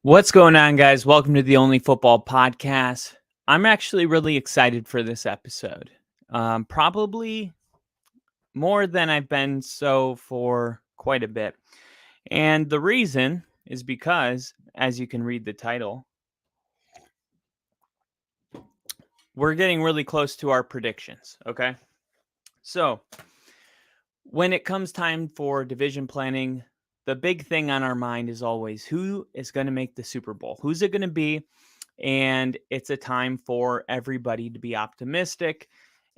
What's going on, guys? Welcome to the Only Football Podcast. I'm actually really excited for this episode. Probably more than I've been so for quite a bit. And the reason is because, as you can read the title, we're getting really close to our predictions. Okay. So, when it comes time for division planning, the big thing on our mind is always who is going to make the Super Bowl? Who's it going to be? And it's a time for everybody to be optimistic.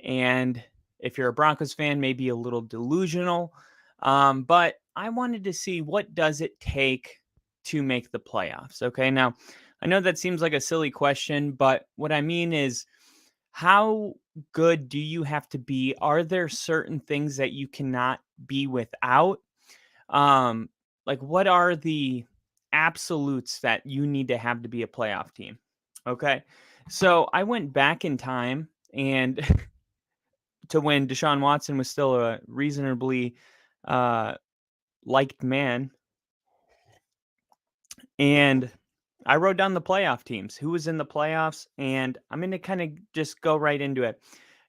And if you're a Broncos fan, maybe a little delusional. But I wanted to see, what does it take to make the playoffs? Okay. Now, I know that seems like a silly question, but what I mean is, how good do you have to be? Are there certain things that you cannot be without? Um, like, what are the absolutes that you need to be a playoff team? Okay. So I went back in time and to when Deshaun Watson was still a reasonably uh, liked man. And I wrote down the playoff teams, who was in the playoffs, and I'm going to kind of just go right into it.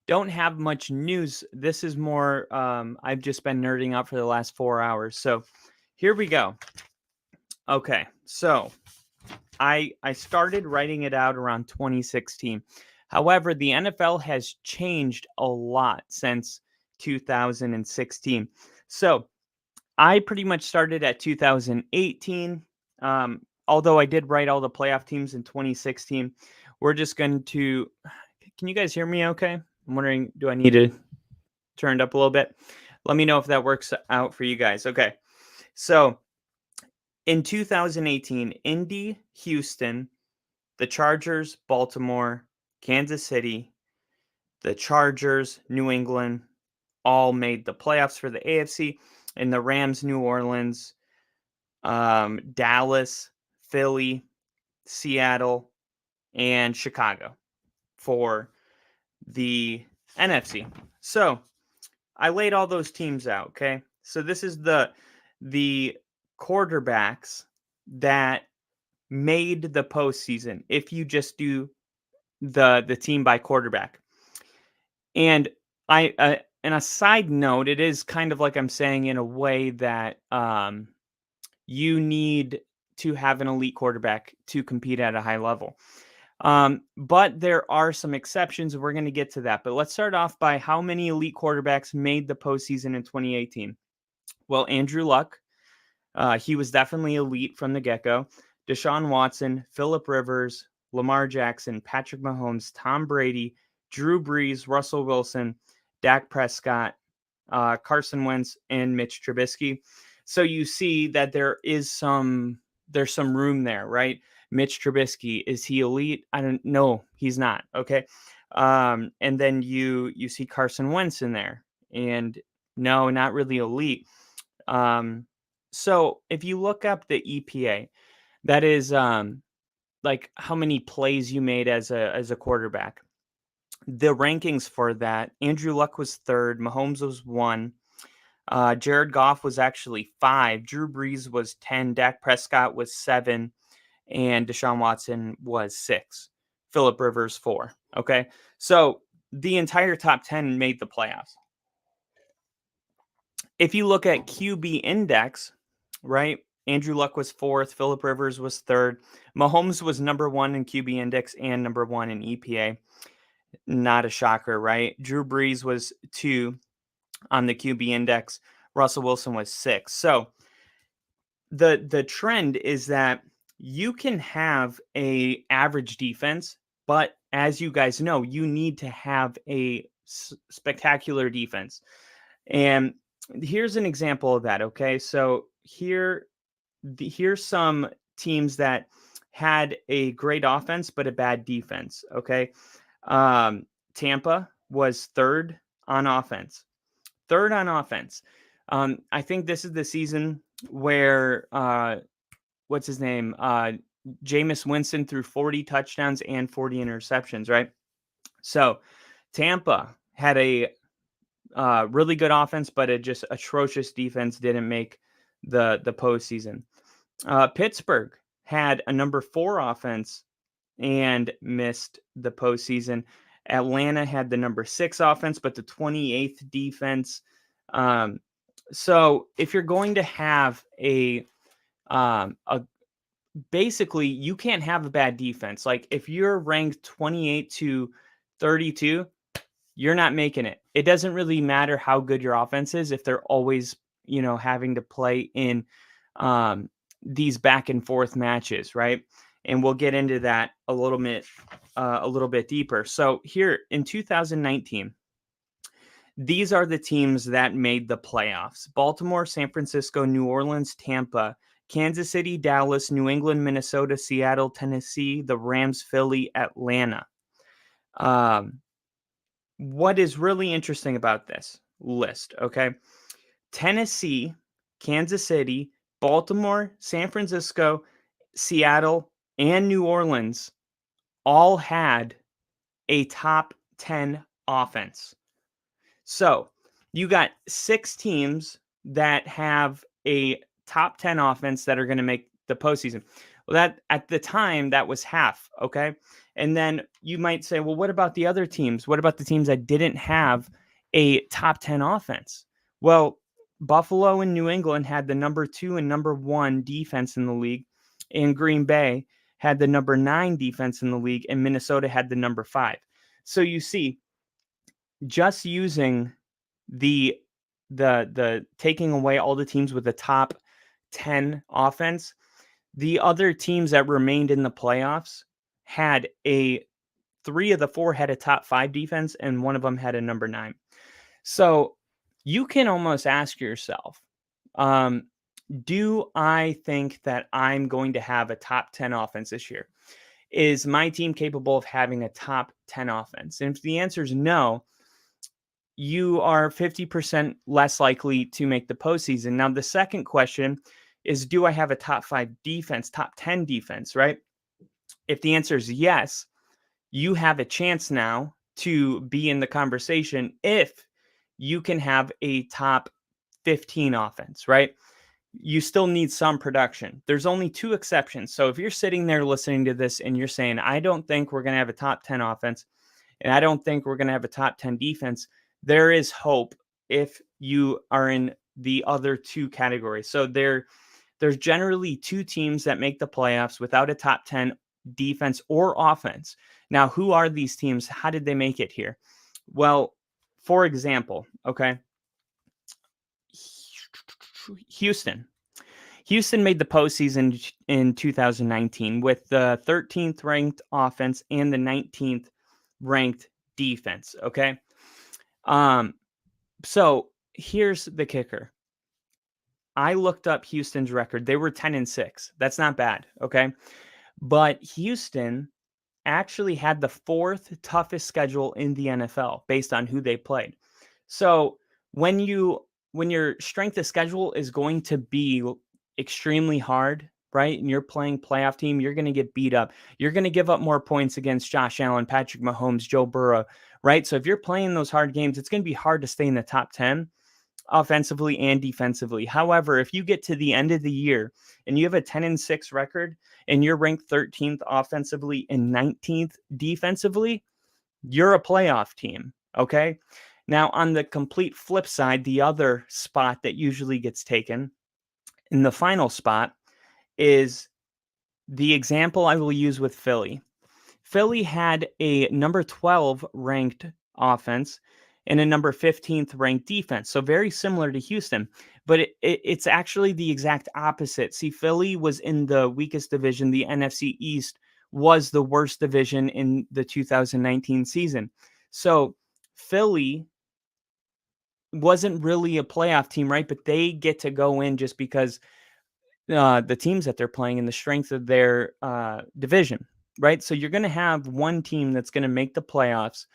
Don't have much news. This is more, I've just been nerding out for the last 4 hours. So here we go. Okay. So I started writing it out around 2016. However, the NFL has changed a lot since 2016. So I pretty much started at 2018. Although I did write all the playoff teams in 2016. We're just going to. Can you guys hear me okay? I'm wondering, do I need to turn it up a little bit? Let me know if that works out for you guys. Okay. So in 2018, Indy, Houston, the Chargers, Baltimore, Kansas City, the Chargers, New England, all made the playoffs for the AFC, and the Rams, New Orleans, Dallas, Philly, Seattle, and Chicago for the NFC. So I laid all those teams out. Okay, so this is the quarterbacks that made the postseason if you just do the team by quarterback. And and a side note, it is kind of like I'm saying in a way that you need to have an elite quarterback to compete at a high level. But there are some exceptions. We're going to get to that. But let's start off by how many elite quarterbacks made the postseason in 2018. Well, Andrew Luck, he was definitely elite from the get-go. Deshaun Watson, Phillip Rivers, Lamar Jackson, Patrick Mahomes, Tom Brady, Drew Brees, Russell Wilson, Dak Prescott, Carson Wentz, and Mitch Trubisky. So you see that there's some room there, right? Mitch Trubisky, is he elite? I don't know. He's not. Okay. And then you see Carson Wentz in there, and no, not really elite. So if you look up the EPA, that is like how many plays you made as a quarterback. The rankings for that: Andrew Luck was third, Mahomes was one, Jared Goff was actually 5, Drew Brees was 10, Dak Prescott was 7, and Deshaun Watson was 6, Phillip Rivers 4. Okay, so the entire top 10 made the playoffs. If you look at QB index, right? Andrew Luck was 4th, Phillip Rivers was 3rd, Mahomes was number 1 in QB index and number 1 in EPA. Not a shocker, right? Drew Brees was 2 on the QB index. Russell Wilson was 6. So the trend is that you can have a average defense, but as you guys know, you need to have a spectacular defense. And here's an example of that. Okay, so here's some teams that had a great offense but a bad defense. Okay, Tampa was third on offense. I think this is the season where what's his name? Jameis Winston threw 40 touchdowns and 40 interceptions, right? So Tampa had a really good offense, but a just atrocious defense, didn't make the postseason. Pittsburgh had a number 4 offense and missed the postseason. Atlanta had the number 6 offense, but the 28th defense. So if you're going to have a basically you can't have a bad defense. Like if you're ranked 28 to 32, you're not making it. It doesn't really matter how good your offense is if they're always, having to play in these back and forth matches, right? And we'll get into that a little bit deeper. So here in 2019, these are the teams that made the playoffs: Baltimore, San Francisco, New Orleans, Tampa, Kansas City, Dallas, New England, Minnesota, Seattle, Tennessee, the Rams, Philly, Atlanta. What is really interesting about this list, okay? Tennessee, Kansas City, Baltimore, San Francisco, Seattle, and New Orleans all had a top 10 offense. So you got 6 teams that have a top 10 offense that are going to make the postseason. Well, that at the time, that was half, okay? And then you might say, well, what about the other teams? What about the teams that didn't have a top 10 offense? Well, Buffalo and New England had the number 2 and number 1 defense in the league, and Green Bay had the number 9 defense in the league, and Minnesota had the number 5. So you see, just using the taking away all the teams with the top 10 offense, the other teams that remained in the playoffs had 3 of the 4 had a top 5 defense, and one of them had a number 9. So you can almost ask yourself, do I think that I'm going to have a top 10 offense this year? Is my team capable of having a top 10 offense? And if the answer is no, you are 50% less likely to make the postseason. Now, the second question is, do I have a top 5 defense, top 10 defense, right? If the answer is yes, you have a chance now to be in the conversation if you can have a top 15 offense, right? You still need some production. There's only 2 exceptions. So if you're sitting there listening to this and you're saying, I don't think we're going to have a top 10 offense, and I don't think we're going to have a top 10 defense, there is hope if you are in the other 2 categories. So there's generally 2 teams that make the playoffs without a top 10 defense or offense. Now, who are these teams? How did they make it here? Well, for example, okay, Houston made the postseason in 2019 with the 13th ranked offense and the 19th ranked defense. Okay. So here's the kicker. I looked up Houston's record. They were 10-6. That's not bad. Okay. But Houston actually had the 4th toughest schedule in the NFL based on who they played. So when your strength of schedule is going to be extremely hard, right? And you're playing playoff team, you're going to get beat up. You're going to give up more points against Josh Allen, Patrick Mahomes, Joe Burrow, right? So if you're playing those hard games, it's going to be hard to stay in the top 10 offensively and defensively. However, if you get to the end of the year and you have a 10-6 record and you're ranked 13th offensively and 19th defensively, you're a playoff team, okay? Now, on the complete flip side, the other spot that usually gets taken in the final spot is the example I will use with Philly. Philly had a number 12 ranked offense and a number 15th ranked defense. So very similar to Houston, but it's actually the exact opposite. See, Philly was in the weakest division. The NFC East was the worst division in the 2019 season. So Philly wasn't really a playoff team, right? But they get to go in just because the teams that they're playing and the strength of their division, right? So you're going to have one team that's going to make the playoffs.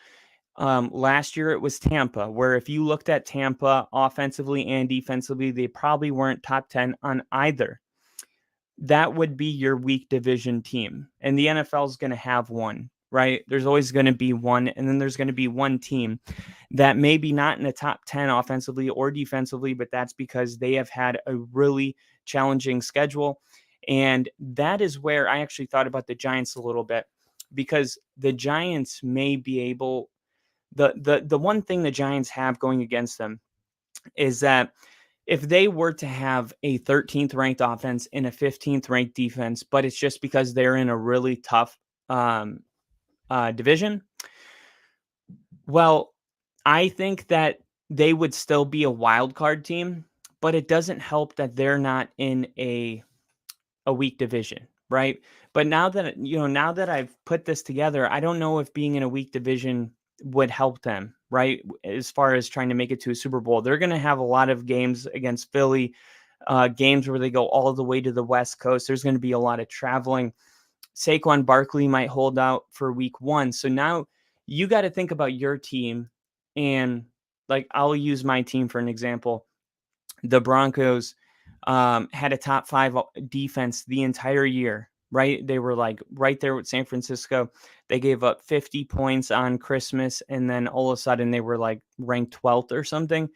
Last year it was Tampa, where if you looked at Tampa offensively and defensively, they probably weren't top 10 on either. That would be your weak division team. And the NFL is going to have one, right? There's always going to be one. And then there's going to be one team that maybe not in the top 10 offensively or defensively, but that's because they have had a really challenging schedule. And that is where I actually thought about the Giants a little bit, because the Giants may be able, the one thing the Giants have going against them is that if they were to have a 13th ranked offense and a 15th ranked defense, but it's just because they're in a really tough division, well, I think that they would still be a wild card team, but it doesn't help that they're not in a weak division, right? But now that now that I've put this together, I don't know if being in a weak division would help them, right? As far as trying to make it to a Super Bowl, they're going to have a lot of games against Philly, games where they go all the way to the West Coast. There's going to be a lot of traveling. Saquon Barkley might hold out for week 1. So now you got to think about your team. And like, I'll use my team for an example. The Broncos had a top 5 defense the entire year, right? They were like right there with San Francisco. They gave up 50 points on Christmas, and then all of a sudden they were like ranked 12th or something.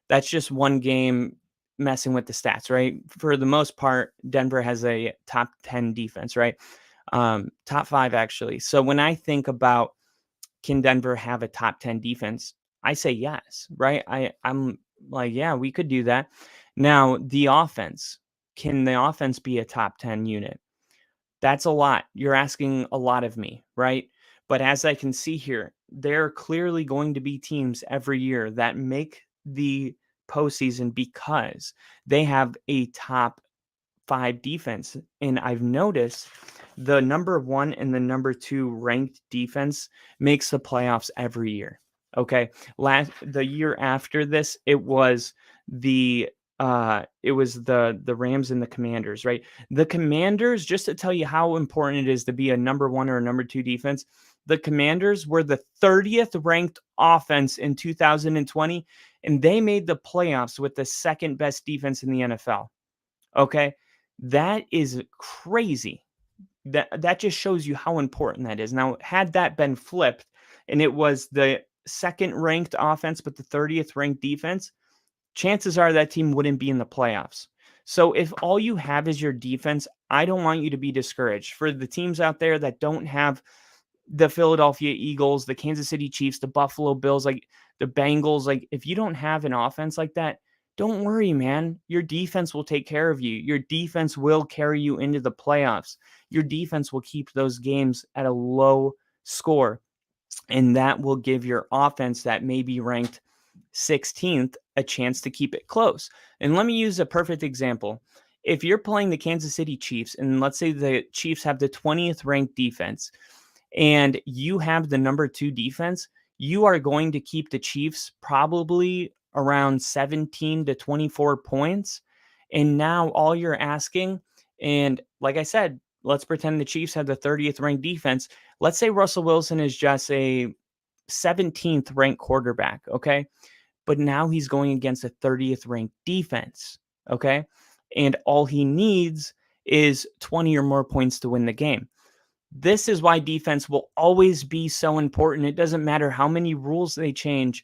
That's just one game messing with the stats, right? For the most part, Denver has a top 10 defense, right? Top 5 actually. So when I think about, can Denver have a top 10 defense, I say yes, right? I'm like, yeah, we could do that. Now, the offense, can the offense be a top 10 unit? That's a lot. You're asking a lot of me, right? But as I can see here, there are clearly going to be teams every year that make the postseason because they have a top 5 defense. And I've noticed the number 1 and the number 2 ranked defense makes the playoffs every year. Okay. The year after this, it was the Rams and the Commanders, right? The Commanders, just to tell you how important it is to be a number 1 or a number 2 defense, the Commanders were the 30th ranked offense in 2020, and they made the playoffs with the second best defense in the NFL. Okay. That is crazy. That just shows you how important that is. Now, had that been flipped and it was the second ranked offense but the 30th ranked defense, chances are that team wouldn't be in the playoffs. So if all you have is your defense, I don't want you to be discouraged. For the teams out there that don't have the Philadelphia Eagles, the Kansas City Chiefs, the Buffalo Bills, like the Bengals, like if you don't have an offense like that, don't worry, man. Your defense will take care of you. Your defense will carry you into the playoffs. Your defense will keep those games at a low score, and that will give your offense that may be ranked 16th a chance to keep it close. And let me use a perfect example. If you're playing the Kansas City Chiefs, and let's say the Chiefs have the 20th ranked defense, and you have the number 2 defense, you are going to keep the Chiefs probably around 17 to 24 points. And now all you're asking, and like I said, let's pretend the Chiefs have the 30th ranked defense. Let's say Russell Wilson is just a 17th ranked quarterback, okay? But now he's going against a 30th ranked defense, okay? And all he needs is 20 or more points to win the game. This is why defense will always be so important. It doesn't matter how many rules they change,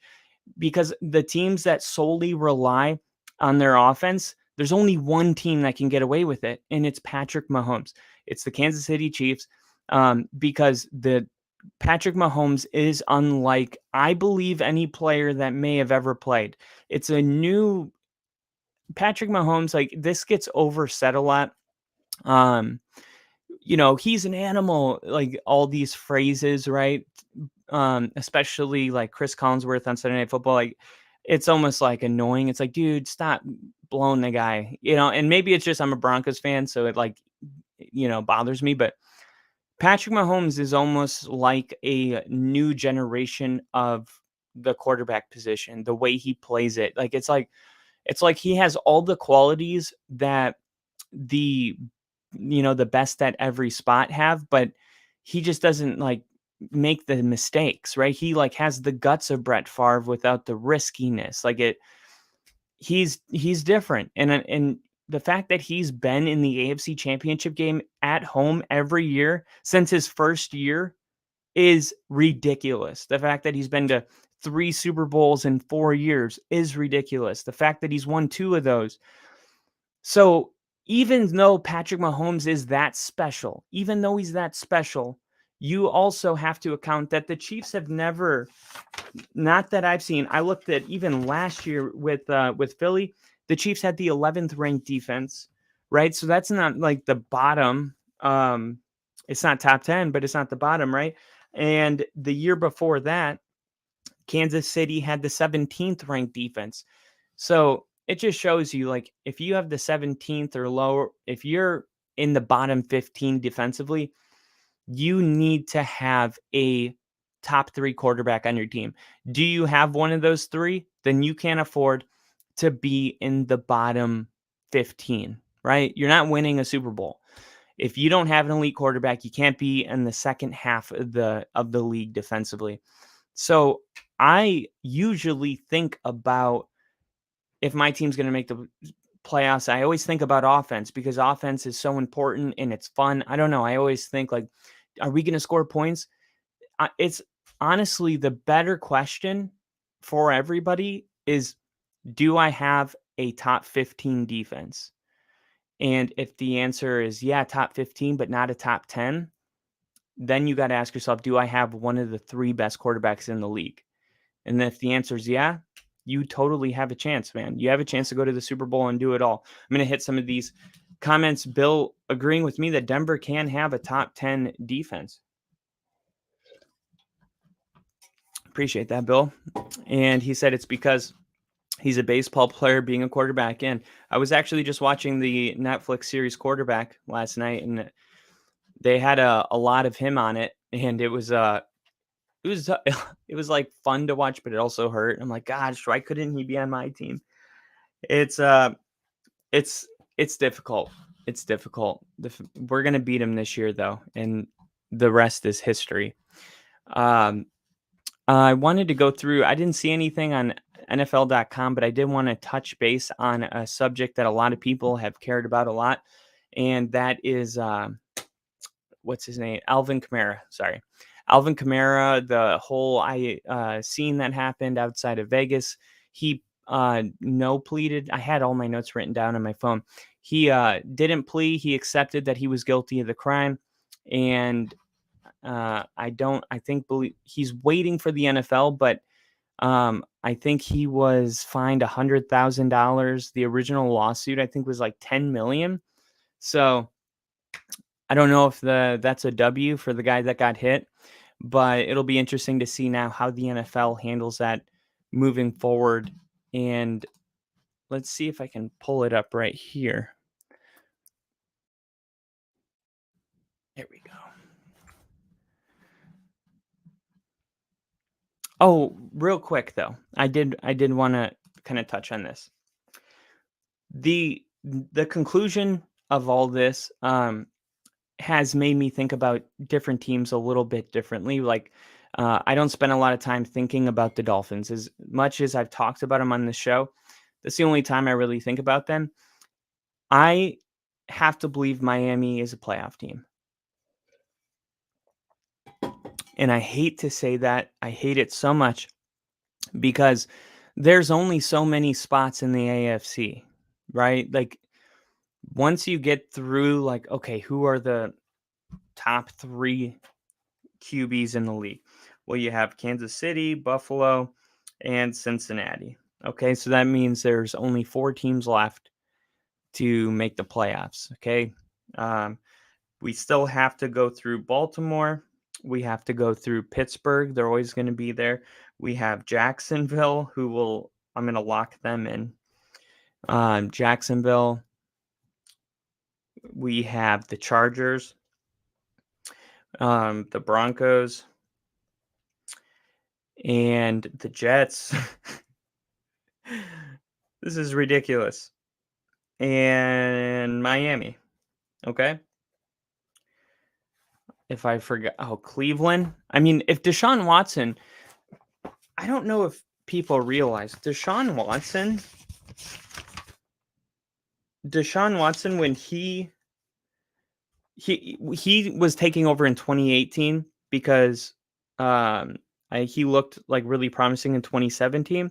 because the teams that solely rely on their offense, there's only one team that can get away with it, and it's Patrick Mahomes. It's the Kansas City Chiefs, because the Patrick Mahomes is unlike, I believe, any player that may have ever played. It's a new Patrick Mahomes. Like, this gets oversaid a lot. He's an animal, like all these phrases, right? Especially like Chris Collinsworth on Sunday Night Football. Like, it's almost like annoying. It's like, dude, stop blowing the guy, and maybe it's just I'm a Broncos fan, so it like, bothers me. But Patrick Mahomes is almost like a new generation of the quarterback position, the way he plays it. Like, it's like he has all the qualities that the best at every spot have, but he just doesn't like make the mistakes, right? He like has the guts of Brett Favre without the riskiness. Like he's different. And the fact that he's been in the AFC Championship game at home every year since his first year is ridiculous. The fact that he's been to 3 Super Bowls in 4 years is ridiculous. The fact that he's won 2 of those. So even though Patrick Mahomes is that special, even though he's that special, you also have to account that the Chiefs have never, not that I've seen. I looked at even last year with Philly, the Chiefs had the 11th ranked defense, right? So that's not like the bottom. It's not top 10, but it's not the bottom, right? And the year before that, Kansas City had the 17th ranked defense. So it just shows you, like, if you have the 17th or lower, if you're in the bottom 15 defensively, you need to have a top 3 quarterback on your team. Do you have one of those 3? Then you can't afford to be in the bottom 15, right? You're not winning a Super Bowl. If you don't have an elite quarterback, you can't be in the second half of the league defensively. So I usually think about, if my team's going to make the playoffs, I always think about offense, because offense is so important and it's fun. I don't know. I always think, like, are we going to score points? It's honestly the better question for everybody is, do I have a top 15 defense? And if the answer is yeah, top 15, but not a top 10, then you got to ask yourself, do I have one of the 3 best quarterbacks in the league? And if the answer is yeah, you totally have a chance, man. You have a chance to go to the Super Bowl and do it all. I'm going to hit some of these comments. Bill agreeing with me that Denver can have a top 10 defense. Appreciate that, Bill. And he said it's because he's a baseball player being a quarterback. And I was actually just watching the Netflix series Quarterback last night, and they had a lot of him on it. And it was it was like fun to watch, but it also hurt. I'm like, gosh, why couldn't he be on my team? It's difficult. It's difficult. We're gonna beat him this year, though, and the rest is history. I wanted to go through. I didn't see anything on NFL.com, but I did want to touch base on a subject that a lot of people have cared about a lot, and that is what's his name? Alvin Kamara. Sorry. Alvin Kamara, the whole scene that happened outside of Vegas, he no pleaded. I had all my notes written down on my phone. He didn't plea. He accepted that he was guilty of the crime, and he's waiting for the NFL, but I think he was fined $100,000. The original lawsuit, I think, was like 10 million. So I don't know if that's a W for the guy that got hit, but it'll be interesting to see now how the NFL handles that moving forward. And let's see if I can pull it up right here. There we go. Oh, real quick though, I did want to kind of touch on this. The conclusion of all this has made me think about different teams a little bit differently. Like, I don't spend a lot of time thinking about the Dolphins as much as I've talked about them on the show. That's the only time I really think about them. I have to believe Miami is a playoff team. And I hate to say that. I hate it so much because there's only so many spots in the AFC, right? Like, once you get through, like, okay, who are the top 3 QBs in the league? Well, you have Kansas City, Buffalo, and Cincinnati. Okay, so that means there's only 4 teams left to make the playoffs. Okay, we still have to go through Baltimore. We have to go through Pittsburgh. They're always going to be there. We have Jacksonville, I'm going to lock them in. Jacksonville. We have the Chargers, the Broncos, and the Jets. This is ridiculous. And Miami. Okay. If I forgot, Cleveland. I mean, if Deshaun Watson, I don't know if people realize Deshaun Watson, when he was taking over in 2018 because he looked like really promising in 2017.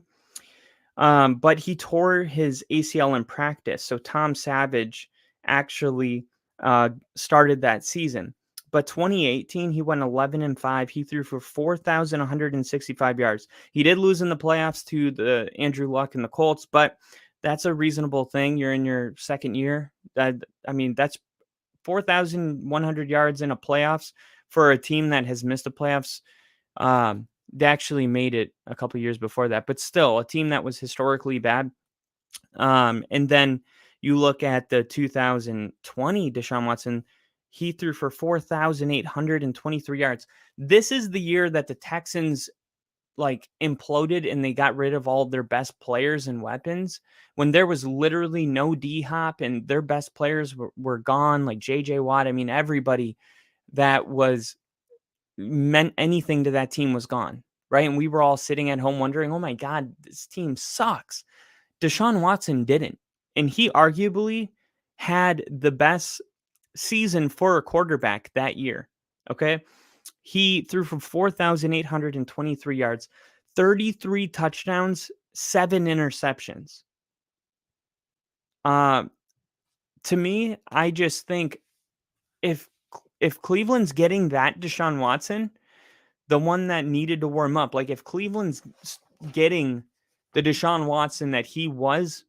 But he tore his ACL in practice. So Tom Savage actually started that season. But 2018, he went 11-5. He threw for 4,165 yards. He did lose in the playoffs to the Andrew Luck and the Colts, but that's a reasonable thing. You're in your second year. That's 4,100 yards in a playoffs for a team that has missed the playoffs. They actually made it a couple years before that, but still a team that was historically bad. And then you look at the 2020 Deshaun Watson, he threw for 4,823 yards. This is the year that the Texans imploded and they got rid of all their best players and weapons, when there was literally no D-Hop and their best players were gone, like JJ Watt. I mean, everybody that meant anything to that team was gone, right? And we were all sitting at home wondering, oh my God, this team sucks. Deshaun Watson didn't. And he arguably had the best season for a quarterback that year. Okay. He threw for 4,823 yards, 33 touchdowns, 7 interceptions. To me, I just think if Cleveland's getting that Deshaun Watson, the one that needed to warm up, like if Cleveland's getting the Deshaun Watson that he was,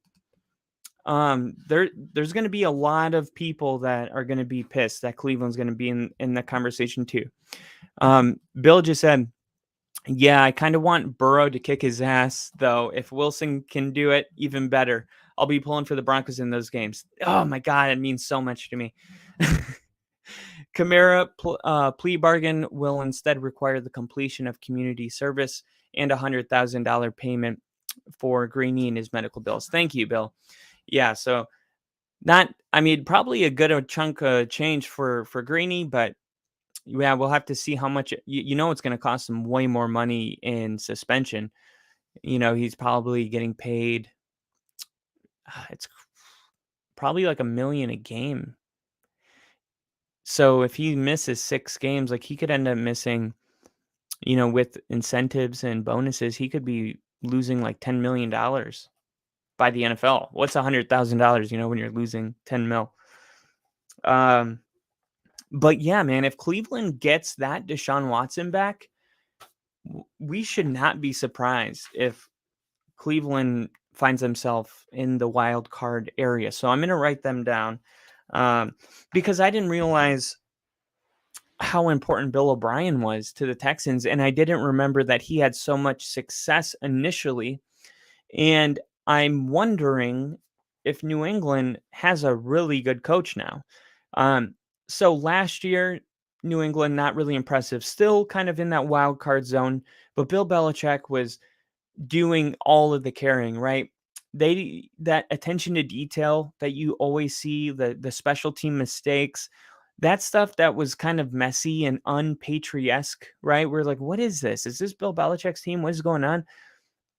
there's going to be a lot of people that are going to be pissed that Cleveland's going to be in the conversation too. Bill just said, yeah, I kind of want Burrow to kick his ass, though. If Wilson can do it, even better. I'll be pulling for the Broncos in those games. Oh my God, it means so much to me. Kamara plea bargain will instead require the completion of community service and $100,000 payment for Greeny and his medical bills. Thank you, Bill. Yeah, so probably a good chunk of change for Greeny, but yeah, we'll have to see how much. It's going to cost him way more money in suspension. He's probably getting paid. It's probably like $1 million a game. So if he misses 6 games, like he could end up missing, with incentives and bonuses, he could be losing like $10 million by the NFL. What's $100,000, when you're losing 10 mil? But yeah, man, if Cleveland gets that Deshaun Watson back, we should not be surprised if Cleveland finds himself in the wild card area. So I'm going to write them down because I didn't realize how important Bill O'Brien was to the Texans. And I didn't remember that he had so much success initially. And I'm wondering if New England has a really good coach now. So last year, New England, not really impressive, still kind of in that wild card zone, but Bill Belichick was doing all of the carrying, right? That attention to detail that you always see, the special team mistakes, that stuff that was kind of messy and unpatriotic, right? We're like, what is this? Is this Bill Belichick's team? What is going on?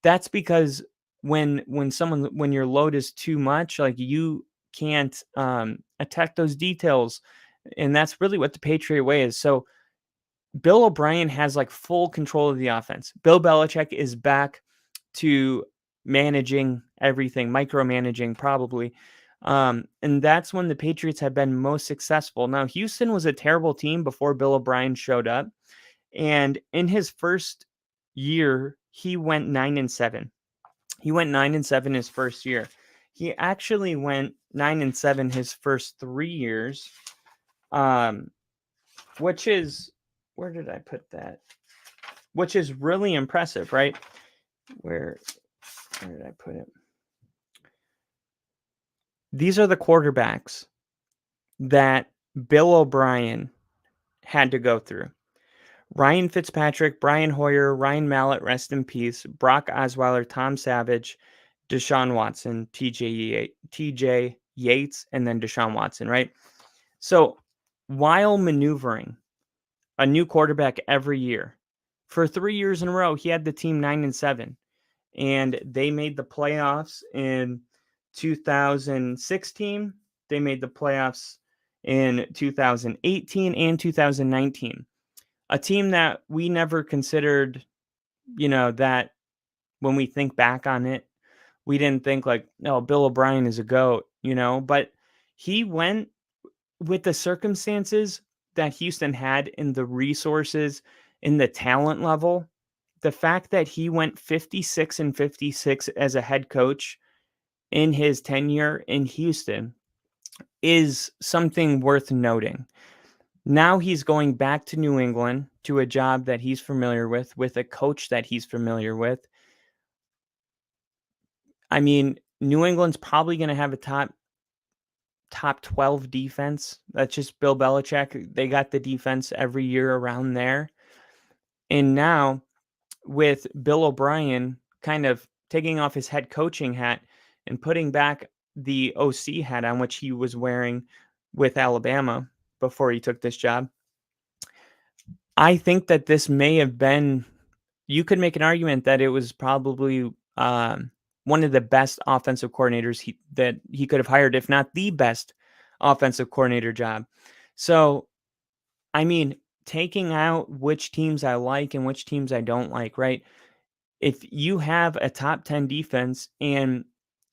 That's because when your load is too much, like you can't attack those details. And that's really what the Patriot way is. So Bill O'Brien has like full control of the offense. Bill Belichick is back to managing everything, micromanaging probably. And that's when the Patriots have been most successful. Now, Houston was a terrible team before Bill O'Brien showed up. And in his first year, he went 9-7. He went 9-7 his first year. He actually went 9-7 his first 3 years. Which is, where did I put that? Which is really impressive, right? Where did I put it? These are the quarterbacks that Bill O'Brien had to go through. Ryan Fitzpatrick, Brian Hoyer, Ryan Mallett, rest in peace, Brock Osweiler, Tom Savage, Deshaun Watson, TJ Yates, and then Deshaun Watson, right? So while maneuvering a new quarterback every year, for 3 years in a row, he had the team 9-7, and they made the playoffs in 2016. They made the playoffs in 2018 and 2019. A team that we never considered, that when we think back on it, we didn't think like, no, Bill O'Brien is a GOAT, but He went with the circumstances that Houston had in the resources, in the talent level. The fact that he went 56-56 as a head coach in his tenure in Houston is something worth noting. Now he's going back to New England to a job that he's familiar with a coach that he's familiar with. I mean, New England's probably going to have a top 12 defense. That's just Bill Belichick. They got the defense every year around there. And now with Bill O'Brien kind of taking off his head coaching hat and putting back the OC hat on, which he was wearing with Alabama before he took this job, I think that this may have been, you could make an argument that it was probably one of the best offensive coordinators that he could have hired, if not the best offensive coordinator job. So, I mean, taking out which teams I like and which teams I don't like, right? If you have a top 10 defense and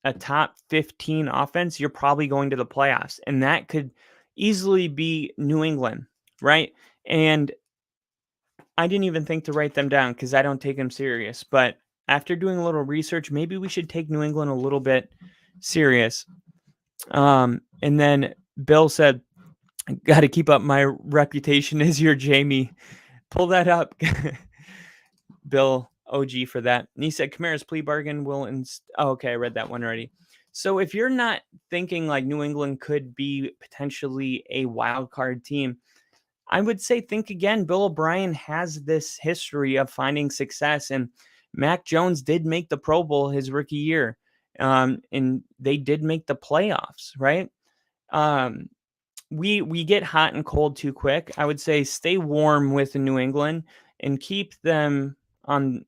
a top 15 offense, you're probably going to the playoffs. And that could easily be New England, right? And I didn't even think to write them down because I don't take them serious. But after doing a little research, maybe we should take New England a little bit serious. And then Bill said, got to keep up my reputation as your Jamie. Pull that up. Bill OG for that. And he said Kamara's plea bargain will okay, I read that one already. So if you're not thinking like New England could be potentially a wild card team, I would say think again. Bill O'Brien has this history of finding success, and Mac Jones did make the Pro Bowl his rookie year, and they did make the playoffs, right? We get hot and cold too quick. I would say stay warm with New England and keep them on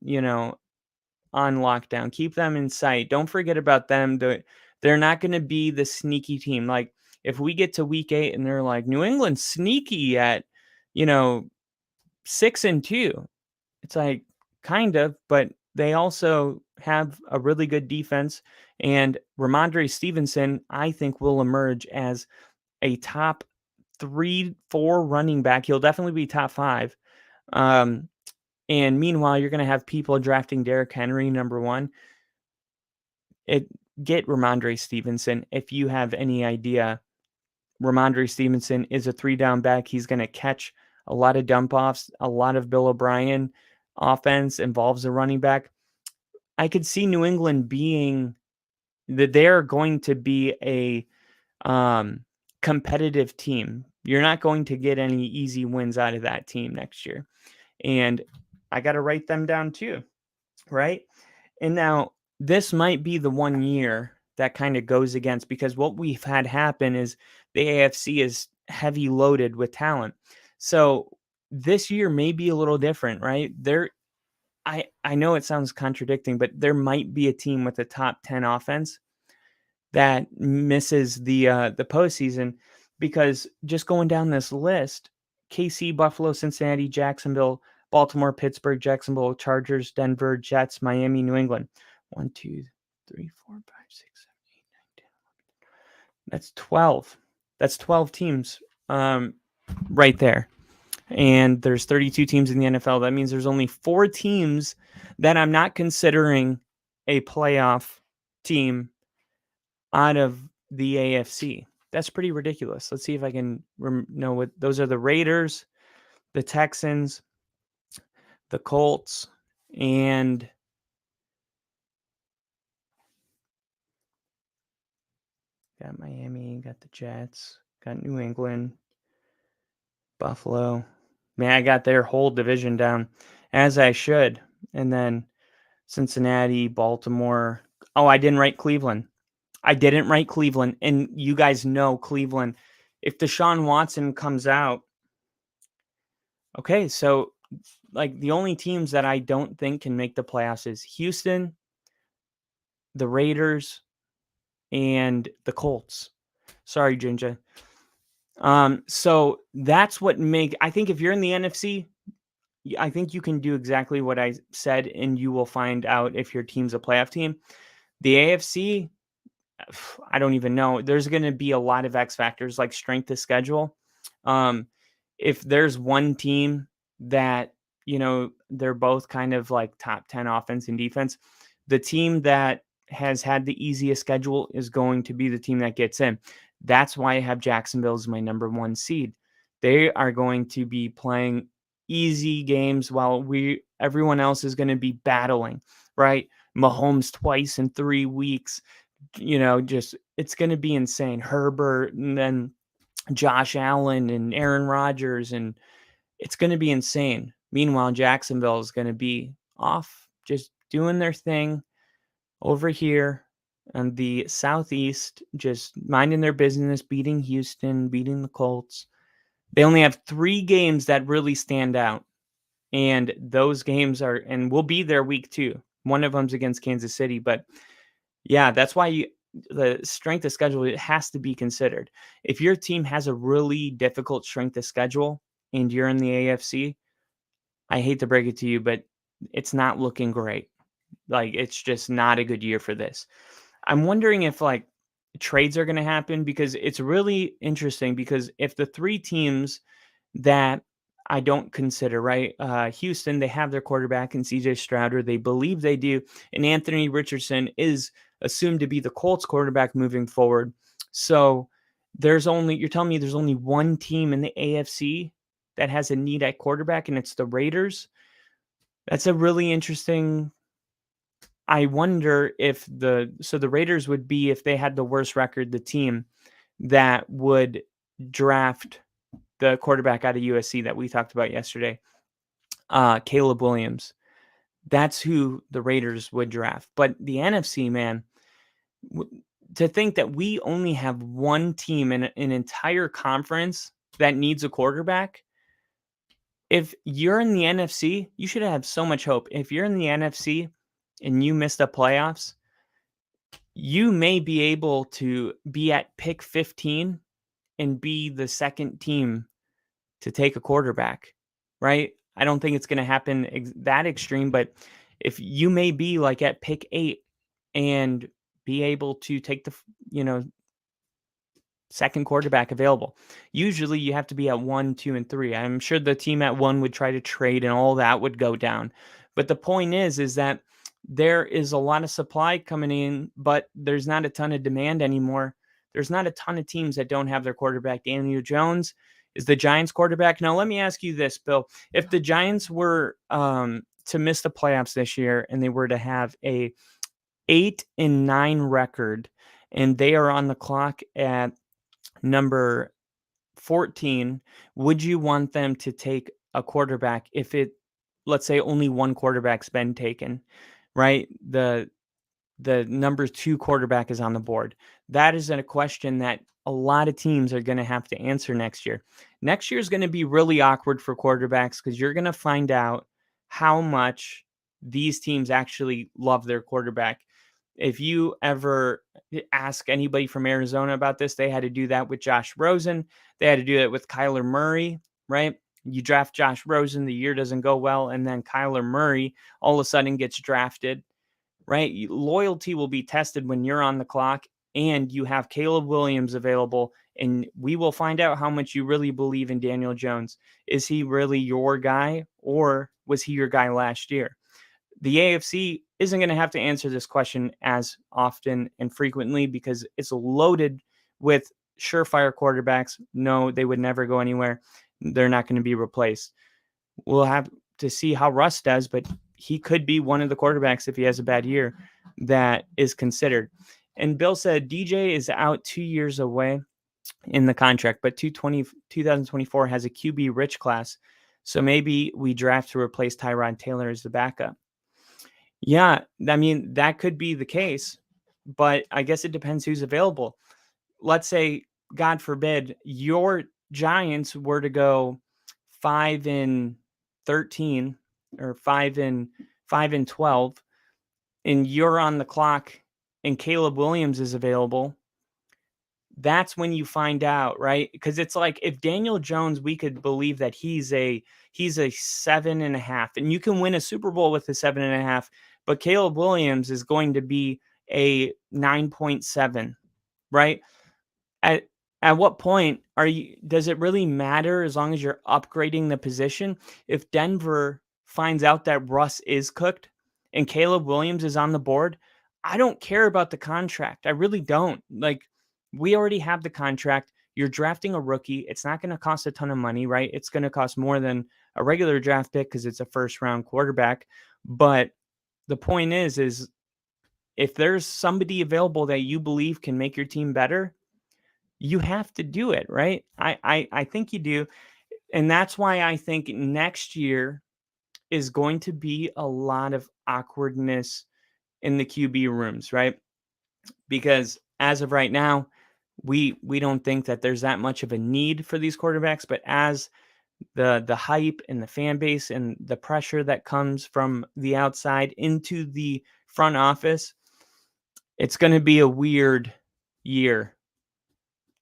lockdown. Keep them in sight. Don't forget about them. They're not going to be the sneaky team. Like if we get to week 8 and they're like New England sneaky at 6-2, it's like kind of, but they also have a really good defense, and Ramondre Stevenson, I think, will emerge as a top 3-4 running back. He'll definitely be top 5. And meanwhile, you're going to have people drafting Derrick Henry number 1. Get Ramondre Stevenson. If you have any idea, Ramondre Stevenson is a 3-down back. He's going to catch a lot of dump offs. A lot of Bill O'Brien offense involves a running back. I could see New England being that they're going to be a competitive team. You're not going to get any easy wins out of that team next year. And I got to write them down too, right? And now this might be the one year that kind of goes against, because what we've had happen is the AFC is heavy loaded with talent. So this year may be a little different, right? I know it sounds contradicting, but there might be a team with a top 10 offense that misses the postseason, because just going down this list, KC, Buffalo, Cincinnati, Jacksonville, Baltimore, Pittsburgh, Jacksonville, Chargers, Denver, Jets, Miami, New England. 1, 2, 3, 4, 5, 6, 7, 8, 9, 10, 11. That's 12. That's 12 teams right there. And there's 32 teams in the NFL. That means there's only 4 teams that I'm not considering a playoff team out of the AFC. That's pretty ridiculous. Let's see if I can know what those are. The Raiders, the Texans, the Colts, and got Miami, got the Jets, got New England, Buffalo. Man, I got their whole division down, as I should. And then Cincinnati, Baltimore. Oh, I didn't write Cleveland. And you guys know Cleveland. If Deshaun Watson comes out, okay, so like the only teams that I don't think can make the playoffs is Houston, the Raiders, and the Colts. Sorry, Ginger. So that's what I think if you're in the NFC, I think you can do exactly what I said, and you will find out if your team's a playoff team. The AFC, I don't even know. There's going to be a lot of X factors like strength of schedule. Um, if there's one team that, they're both kind of like top 10 offense and defense, the team that has had the easiest schedule is going to be the team that gets in. That's why I have Jacksonville as my number 1 seed. They are going to be playing easy games while everyone else is going to be battling, right? Mahomes twice in 3 weeks, just it's going to be insane. Herbert and then Josh Allen and Aaron Rodgers, and it's going to be insane. Meanwhile, Jacksonville is going to be off just doing their thing over here on the Southeast, just minding their business, beating Houston, beating the Colts. They only have 3 games that really stand out. And those games will be there week 2. One of them's against Kansas City, but yeah, that's why the strength of schedule, it has to be considered. If your team has a really difficult strength of schedule and you're in the AFC, I hate to break it to you, but it's not looking great. Like, it's just not a good year for this. I'm wondering if like trades are going to happen, because it's really interesting, because if the 3 teams that I don't consider, right? Houston, they have their quarterback in CJ Stroud, they believe they do. And Anthony Richardson is assumed to be the Colts quarterback moving forward. So you're telling me there's only one team in the AFC that has a need at quarterback, and it's the Raiders. That's a really interesting. I wonder if the Raiders would be, if they had the worst record, the team that would draft the quarterback out of USC that we talked about yesterday, Caleb Williams. That's who the Raiders would draft. But the NFC, man, to think that we only have one team in an entire conference that needs a quarterback. If you're in the NFC, you should have so much hope. If you're in the NFC and you missed the playoffs, you may be able to be at pick 15 and be the second team to take a quarterback, right? I don't think it's going to happen that extreme, but if you may be like at pick 8 and be able to take the, second quarterback available. Usually you have to be at 1, 2, and 3. I'm sure the team at 1 would try to trade and all that would go down. But the point is that there is a lot of supply coming in, but there's not a ton of demand anymore. There's not a ton of teams that don't have their quarterback. Daniel Jones is the Giants quarterback. Now, let me ask you this, Bill. If the Giants were to miss the playoffs this year and they were to have a 8-9 record, and they are on the clock at number 14, would you want them to take a quarterback if let's say only one quarterback's been taken, right? The number 2 quarterback is on the board. That is a question that a lot of teams are going to have to answer next year. Next year is going to be really awkward for quarterbacks, because you're going to find out how much these teams actually love their quarterback. If you ever ask anybody from Arizona about this, they had to do that with Josh Rosen. They had to do it with Kyler Murray, right? You draft Josh Rosen, the year doesn't go well, and then Kyler Murray all of a sudden gets drafted, right? Loyalty will be tested when you're on the clock and you have Caleb Williams available, and we will find out how much you really believe in Daniel Jones. Is he really your guy, or was he your guy last year? The AFC isn't going to have to answer this question as often and frequently, because it's loaded with surefire quarterbacks. No, they would never go anywhere. They're not going to be replaced. We'll have to see how Russ does, but he could be one of the quarterbacks, if he has a bad year, that is considered. And Bill said DJ is out 2 years away in the contract, but 2024 has a QB rich class. So maybe we draft to replace Tyrod Taylor as the backup. Yeah, I mean, that could be the case, but I guess it depends who's available. Let's say, God forbid, your Giants were to go 5-13 or 5-12, and you're on the clock and Caleb Williams is available. That's when you find out, right? Because it's like, if Daniel Jones, we could believe that he's a 7.5, and you can win a Super Bowl with a 7.5, but Caleb Williams is going to be a 9.7, right? At at what point does it really matter as long as you're upgrading the position? If Denver finds out that Russ is cooked and Caleb Williams is on the board, I don't care about the contract. I really don't. Like, we already have the contract. You're drafting a rookie. It's not going to cost a ton of money, right? It's going to cost more than a regular draft pick because it's a first round quarterback. But the point is if there's somebody available that you believe can make your team better, you have to do it, right? I think you do. And that's why I think next year is going to be a lot of awkwardness in the QB rooms, right? Because as of right now, we don't think that there's that much of a need for these quarterbacks, but as the hype and the fan base and the pressure that comes from the outside into the front office, it's going to be a weird year.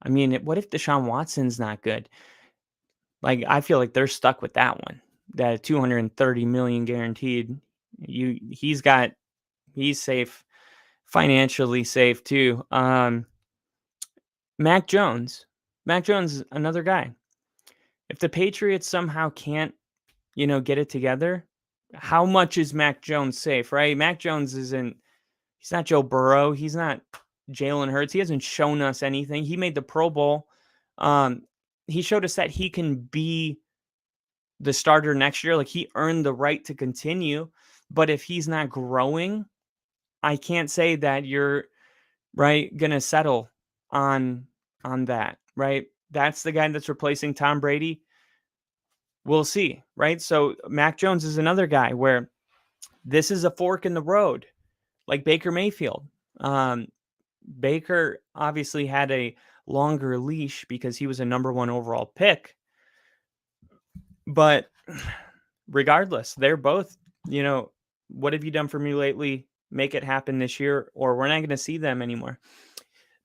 I mean, what if Deshaun Watson's not good? Like, I feel like they're stuck with that one. That 230 million guaranteed. He's safe, financially safe too. Mac Jones. Mac Jones is another guy. If the Patriots somehow can't, get it together, how much is Mac Jones safe, right? Mac Jones he's not Joe Burrow. He's not Jalen Hurts. He hasn't shown us anything. He made the Pro Bowl. He showed us that he can be the starter next year. Like, he earned the right to continue. But if he's not growing, I can't say that you're gonna settle on that, right? That's the guy that's replacing Tom Brady. We'll see, right? So Mac Jones is another guy where this is a fork in the road, like Baker Mayfield. Baker obviously had a longer leash because he was a number 1 overall pick. But regardless, they're both, what have you done for me lately? Make it happen this year, or we're not going to see them anymore.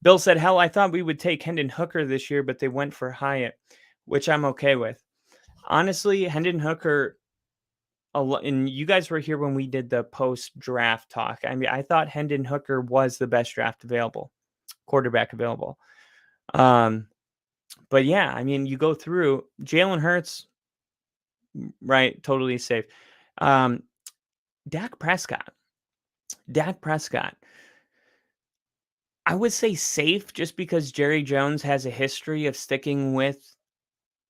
Bill said, hell, I thought we would take Hendon Hooker this year, but they went for Hyatt, which I'm okay with. Honestly, Hendon Hooker, and you guys were here when we did the post-draft talk. I mean, I thought Hendon Hooker was the best quarterback available. But yeah, I mean, you go through Jalen Hurts, right? Totally safe. Dak Prescott. I would say safe just because Jerry Jones has a history of sticking with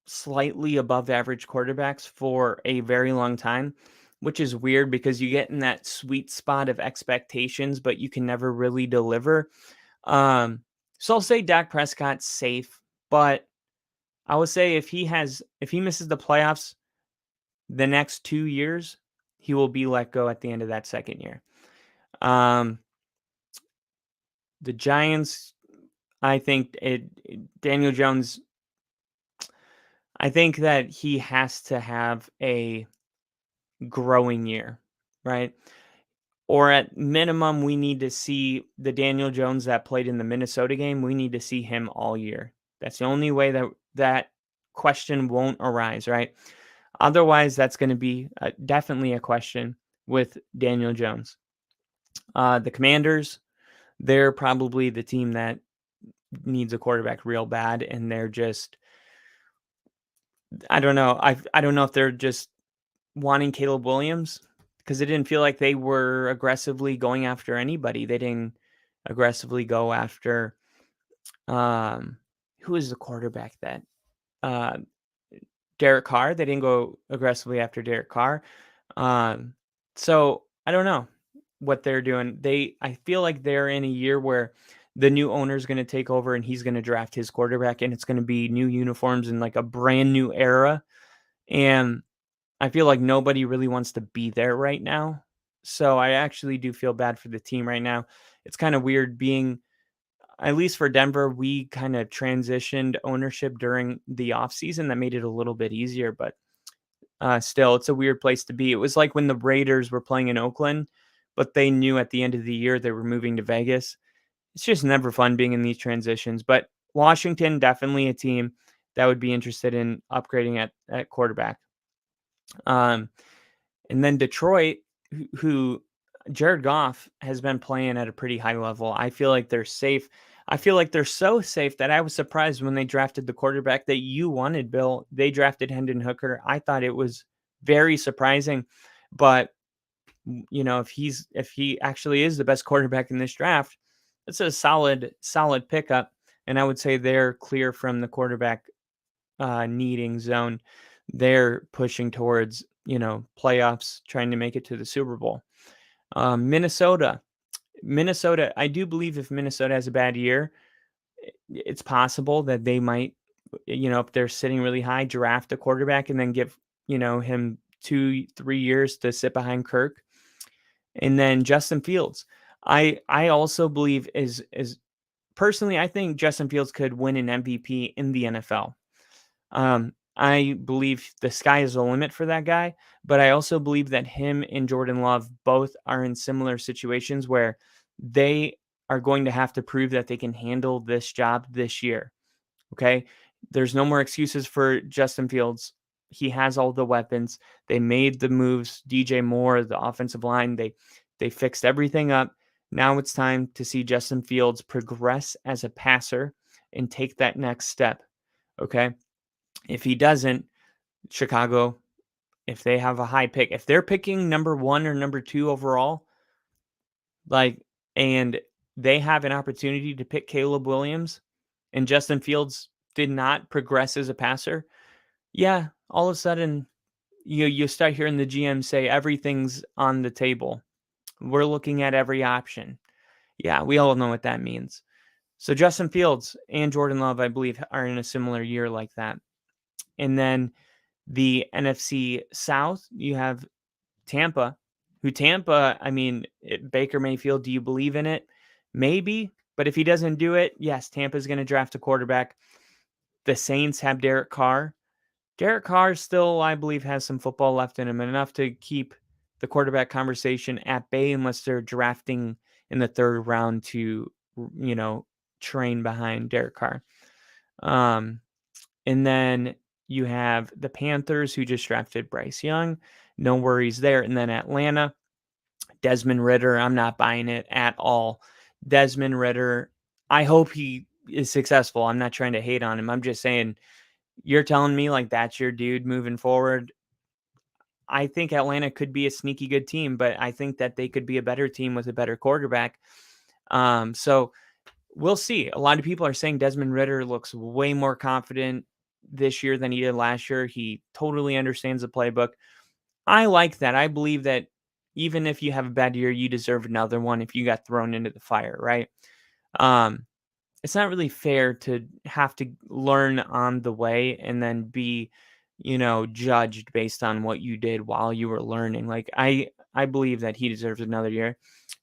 slightly above average quarterbacks for a very long time, which is weird because you get in that sweet spot of expectations, but you can never really deliver. So I'll say Dak Prescott's safe, but I would say if he misses the playoffs the next 2 years, he will be let go at the end of that second year. The Giants, I think Daniel Jones, I think that he has to have a growing year, right? Or at minimum, we need to see the Daniel Jones that played in the Minnesota game. We need to see him all year. That's the only way that question won't arise, right? Otherwise, that's going to be definitely a question with Daniel Jones. The Commanders, they're probably the team that needs a quarterback real bad, and they're just, I don't know. I don't know if they're just wanting Caleb Williams because it didn't feel like they were aggressively going after anybody. They didn't aggressively go after who is the quarterback that Derek Carr. They didn't go aggressively after Derek Carr. So I don't know what they're doing. I feel like they're in a year where the new owner is going to take over and he's going to draft his quarterback, and it's going to be new uniforms and like a brand new era. And I feel like nobody really wants to be there right now. So I actually do feel bad for the team right now. It's kind of weird being, at least for Denver, we kind of transitioned ownership during the offseason. That made it a little bit easier, but still, it's a weird place to be. It was like when the Raiders were playing in Oakland, but they knew at the end of the year they were moving to Vegas. It's just never fun being in these transitions. But Washington, definitely a team that would be interested in upgrading at quarterback. And then Detroit, who Jared Goff has been playing at a pretty high level. I feel like they're safe. I feel like they're so safe that I was surprised when they drafted the quarterback that you wanted, Bill. They drafted Hendon Hooker. I thought it was very surprising, but if he actually is the best quarterback in this draft, it's a solid pickup. And I would say they're clear from the quarterback needing zone. They're pushing towards playoffs, trying to make it to the Super Bowl. Minnesota. I do believe if Minnesota has a bad year, it's possible that they might, if they're sitting really high, draft a quarterback and then give, him 2-3 years to sit behind Kirk. And then Justin Fields. I also believe is personally, I think Justin Fields could win an MVP in the NFL. I believe the sky is the limit for that guy, but I also believe that him and Jordan Love both are in similar situations where they are going to have to prove that they can handle this job this year. Okay. There's no more excuses for Justin Fields. He has all the weapons. They made the moves. DJ Moore, the offensive line, they fixed everything up. Now it's time to see Justin Fields progress as a passer and take that next step. Okay. If he doesn't, Chicago, if they have a high pick, if they're picking number 1 or number 2 overall, and they have an opportunity to pick Caleb Williams and Justin Fields did not progress as a passer, yeah, all of a sudden you start hearing the GM say everything's on the table. We're looking at every option. Yeah, we all know what that means. So Justin Fields and Jordan Love, I believe, are in a similar year like that. And then the NFC South, you have Tampa, I mean, Baker Mayfield, do you believe in it? Maybe, but if he doesn't do it, yes, Tampa's going to draft a quarterback. The Saints have Derek Carr. Derek Carr still, I believe, has some football left in him, enough to keep the quarterback conversation at bay unless they're drafting in the 3rd round to, train behind Derek Carr. And then you have the Panthers, who just drafted Bryce Young. No worries there. And then Atlanta, Desmond Ridder. I'm not buying it at all. Desmond Ridder, I hope he is successful. I'm not trying to hate on him. I'm just saying, you're telling me like that's your dude moving forward. I think Atlanta could be a sneaky good team, but I think that they could be a better team with a better quarterback. So we'll see. A lot of people are saying Desmond Ridder looks way more confident this year than he did last year. He totally understands the playbook. I like that. I believe that even if you have a bad year, you deserve another one if you got thrown into the fire, right? It's not really fair to have to learn on the way and then be, judged based on what you did while you were learning. Like I believe that he deserves another year.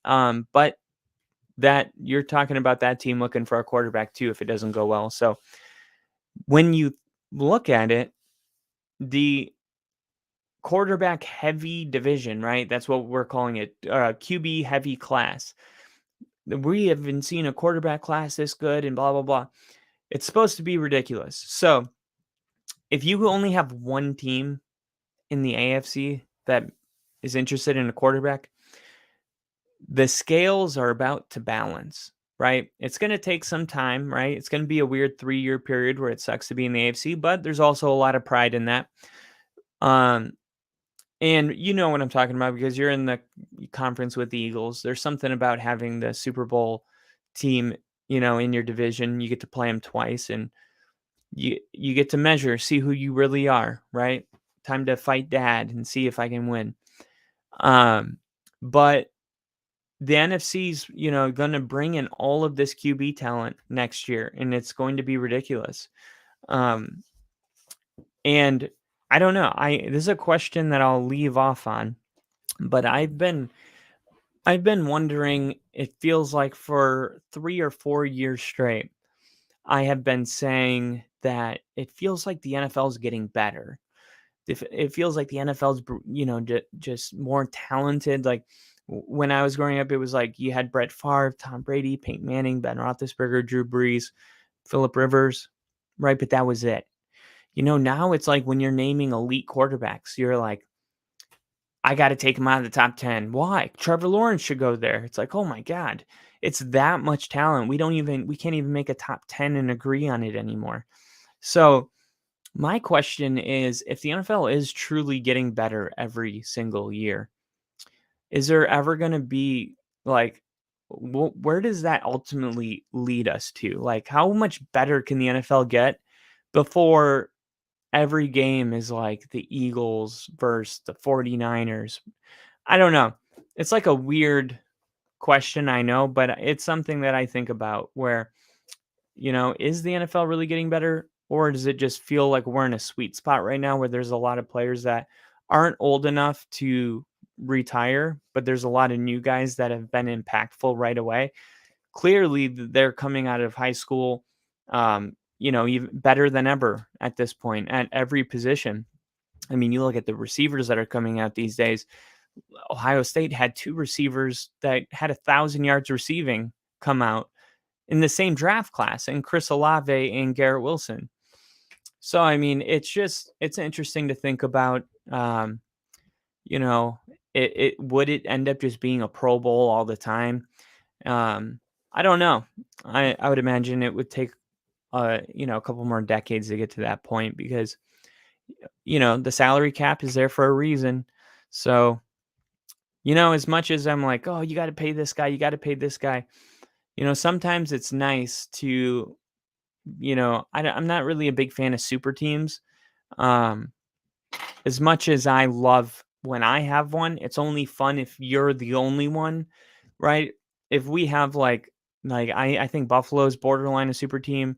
But that you're talking about that team looking for a quarterback too if it doesn't go well. So when you look at it, the quarterback heavy division, right? That's what we're calling it, QB heavy class. We haven't seen a quarterback class this good and blah, blah, blah. It's supposed to be ridiculous. So if you only have one team in the AFC that is interested in a quarterback, the scales are about to balance, right? It's going to take some time, right? It's going to be a weird 3-year period where it sucks to be in the AFC, but there's also a lot of pride in that. And you know what I'm talking about because you're in the conference with the Eagles. There's something about having the Super Bowl team, in your division. You get to play them twice and you get to measure, see who you really are, right? Time to fight dad and see if I can win. But the NFC's, going to bring in all of this QB talent next year, and it's going to be ridiculous. And I don't know. This is a question that I'll leave off on, but I've been wondering, it feels like for 3 or 4 years straight, I have been saying that it feels like the NFL is getting better. It feels like the NFL is, just more talented. Like when I was growing up, it was like you had Brett Favre, Tom Brady, Peyton Manning, Ben Roethlisberger, Drew Brees, Phillip Rivers, right? But that was it. Now it's like when you're naming elite quarterbacks, you're like, I got to take him out of the top 10. Why? Trevor Lawrence should go there. It's like, oh my God, it's that much talent. We can't even make a top 10 and agree on it anymore. So my question is, if the NFL is truly getting better every single year, is there ever going to be like, where does that ultimately lead us to? Like, how much better can the NFL get before every game is like the Eagles versus the 49ers? I don't know. It's like a weird question, I know, but it's something that I think about where, is the NFL really getting better? Or does it just feel like we're in a sweet spot right now where there's a lot of players that aren't old enough to retire, but there's a lot of new guys that have been impactful right away? Clearly, they're coming out of high school, even better than ever at this point at every position. I mean, you look at the receivers that are coming out these days. Ohio State had two receivers that had 1,000 yards receiving come out in the same draft class, and Chris Olave and Garrett Wilson. So, I mean, it's interesting to think about. You know, it would it end up just being a Pro Bowl all the time? I don't know. I would imagine it would take a couple more decades to get to that point because the salary cap is there for a reason. So, as much as I'm like, oh, you got to pay this guy, you got to pay this guy. Sometimes it's nice to, I'm not really a big fan of super teams. Um, as much as I love when I have one, it's only fun if you're the only one, right? If we have like I think Buffalo's borderline a super team.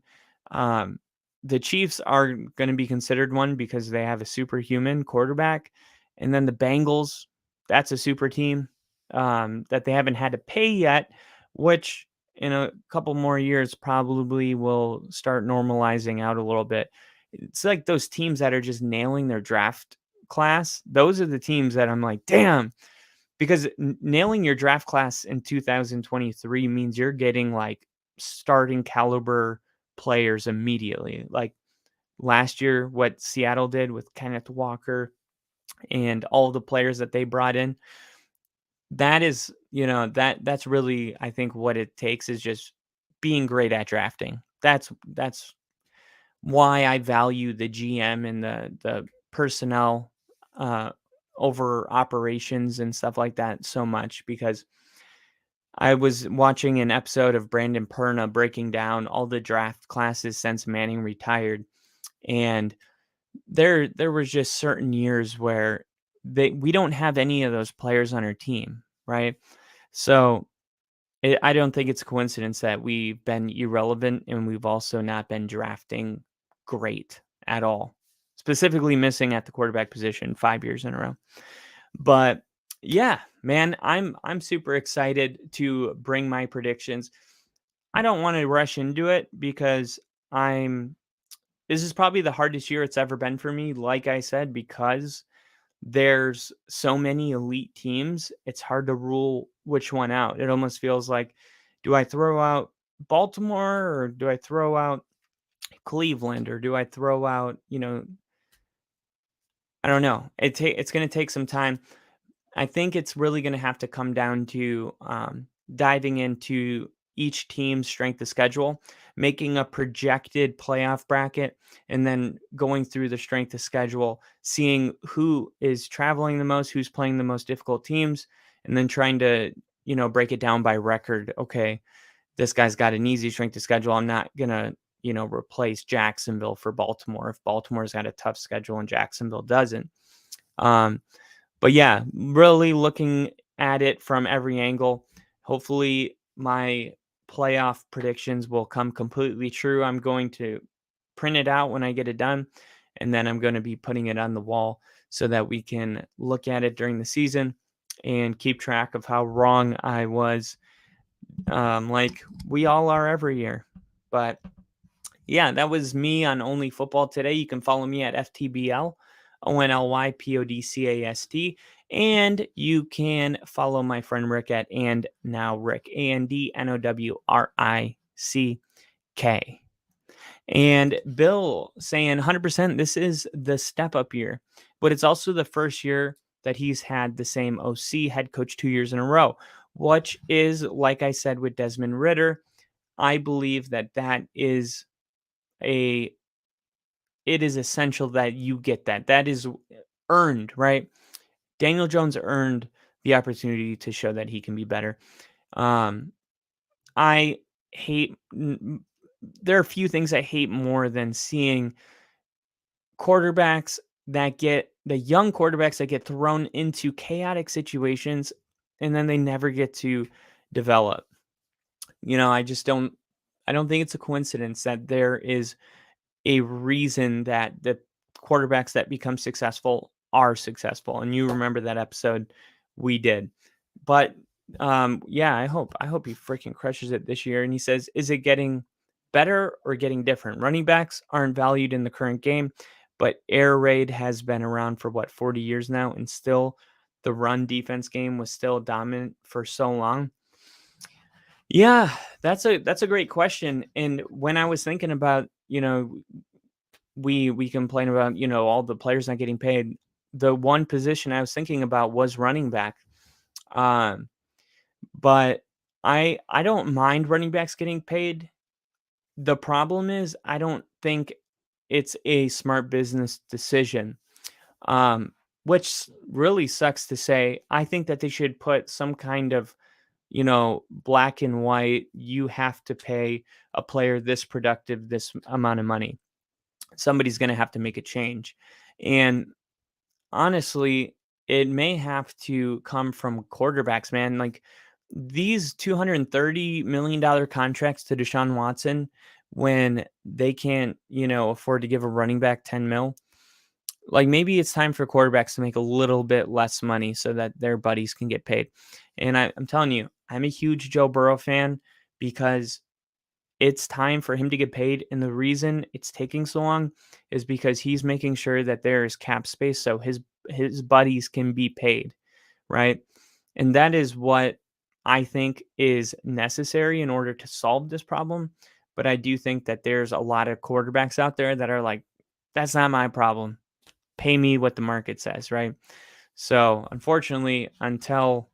Um, the Chiefs are going to be considered one because they have a superhuman quarterback, and then the Bengals, that's a super team that they haven't had to pay yet, which in a couple more years probably will start normalizing out a little bit. It's like those teams that are just nailing their draft class. Those are the teams that I'm like, damn, because nailing your draft class in 2023 means you're getting like starting caliber players immediately. Like last year, what Seattle did with Kenneth Walker and all the players that they brought in, that is, that's really, I think what it takes is just being great at drafting. That's why I value the GM and the personnel uh, over operations and stuff like that so much, because I was watching an episode of Brandon Perna breaking down all the draft classes since Manning retired, and there was just certain years where we don't have any of those players on our team, right? So I don't think it's a coincidence that we've been irrelevant and we've also not been drafting great at all, specifically missing at the quarterback position 5 years in a row. But yeah, man, I'm super excited to bring my predictions. I don't want to rush into it because this is probably the hardest year it's ever been for me. Like I said, because there's so many elite teams, it's hard to rule which one out. It almost feels like, do I throw out Baltimore or do I throw out Cleveland or do I throw out, I don't know. It's going to take some time. I think it's really going to have to come down to diving into each team's strength of schedule, making a projected playoff bracket, and then going through the strength of schedule, seeing who is traveling the most, who's playing the most difficult teams, and then trying to, break it down by record. Okay, this guy's got an easy strength of schedule. I'm not going to, replace Jacksonville for Baltimore if Baltimore's got a tough schedule and Jacksonville doesn't. But yeah, really looking at it from every angle. Hopefully my playoff predictions will come completely true. I'm going to print it out when I get it done, and then I'm going to be putting it on the wall so that we can look at it during the season and keep track of how wrong I was, like we all are every year. But yeah, that was me on Only Football today. You can follow me at FTBL, ONLYPODCAST. And you can follow my friend Rick at And Now Rick, ANDNOWRICK. And Bill saying 100%, this is the step up year, but it's also the first year that he's had the same OC head coach 2 years in a row, which is, like I said with Desmond Ridder, I believe that is it is essential that you get that. That is earned, right? Daniel Jones earned the opportunity to show that he can be better. I hate. There are a few things I hate more than seeing quarterbacks that get the young quarterbacks that get thrown into chaotic situations and then they never get to develop. I just don't. I don't think it's a coincidence that there is a reason that the quarterbacks that become successful are successful. And you remember that episode we did. But yeah, I hope he freaking crushes it this year. And he says, is it getting better or getting different? Running backs aren't valued in the current game, but air raid has been around for 40 years now, and still the run defense game was still dominant for so long. Yeah, that's a great question. And when I was thinking about, we complain about, all the players not getting paid. The one position I was thinking about was running back. But I don't mind running backs getting paid. The problem is I don't think it's a smart business decision. Which really sucks to say. I think that they should put some kind of, black and white, you have to pay a player this productive, this amount of money. Somebody's going to have to make a change. And honestly, it may have to come from quarterbacks, man. Like these $230 million contracts to Deshaun Watson, when they can't, afford to give a running back 10 mil. Like maybe it's time for quarterbacks to make a little bit less money so that their buddies can get paid. And I'm telling you, I'm a huge Joe Burrow fan because it's time for him to get paid. And the reason it's taking so long is because he's making sure that there is cap space so his buddies can be paid, right? And that is what I think is necessary in order to solve this problem. But I do think that there's a lot of quarterbacks out there that are like, that's not my problem. Pay me what the market says, right? So unfortunately, until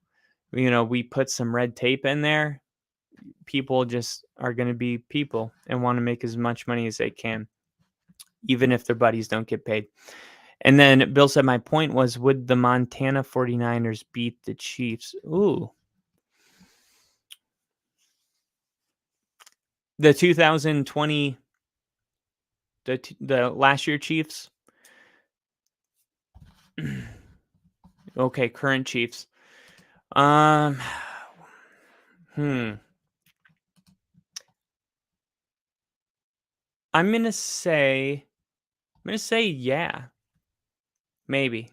we put some red tape in there, people just are going to be people and want to make as much money as they can, even if their buddies don't get paid. And then Bill said, my point was, would the Montana 49ers beat the Chiefs? Ooh. The 2020, the last year Chiefs. Okay, current Chiefs. I'm gonna say yeah. Maybe.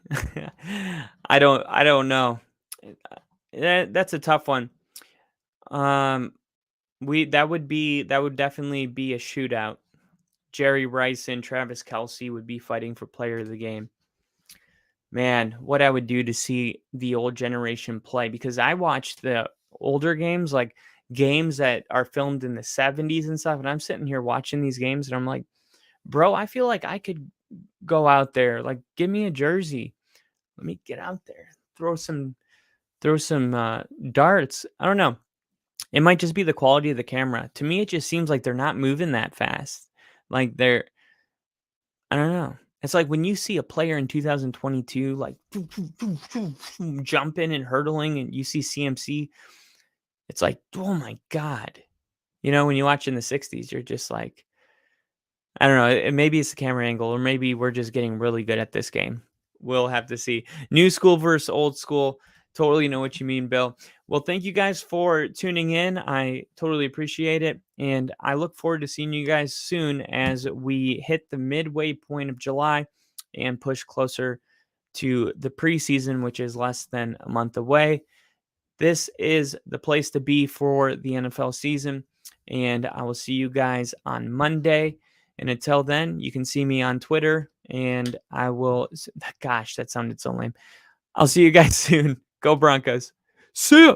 I don't know. That's a tough one. That would definitely be a shootout. Jerry Rice and Travis Kelce would be fighting for player of the game. Man, what I would do to see the old generation play, because I watched the older games, like games that are filmed in the 70s and stuff, and I'm sitting here watching these games and I'm like, bro, I feel like I could go out there, like give me a jersey. Let me get out there, throw some darts. I don't know. It might just be the quality of the camera. To me, it just seems like they're not moving that fast. Like I don't know. It's like when you see a player in 2022, like jumping and hurdling, and you see CMC, it's like, oh my God. When you watch in the 60s, you're just like, I don't know. Maybe it's the camera angle, or maybe we're just getting really good at this game. We'll have to see. New school versus old school. Totally know what you mean, Bill. Well, thank you guys for tuning in. I totally appreciate it. And I look forward to seeing you guys soon as we hit the midway point of July and push closer to the preseason, which is less than a month away. This is the place to be for the NFL season. And I will see you guys on Monday. And until then, you can see me on Twitter. And I will, gosh, that sounded so lame. I'll see you guys soon. Go Broncos. See ya.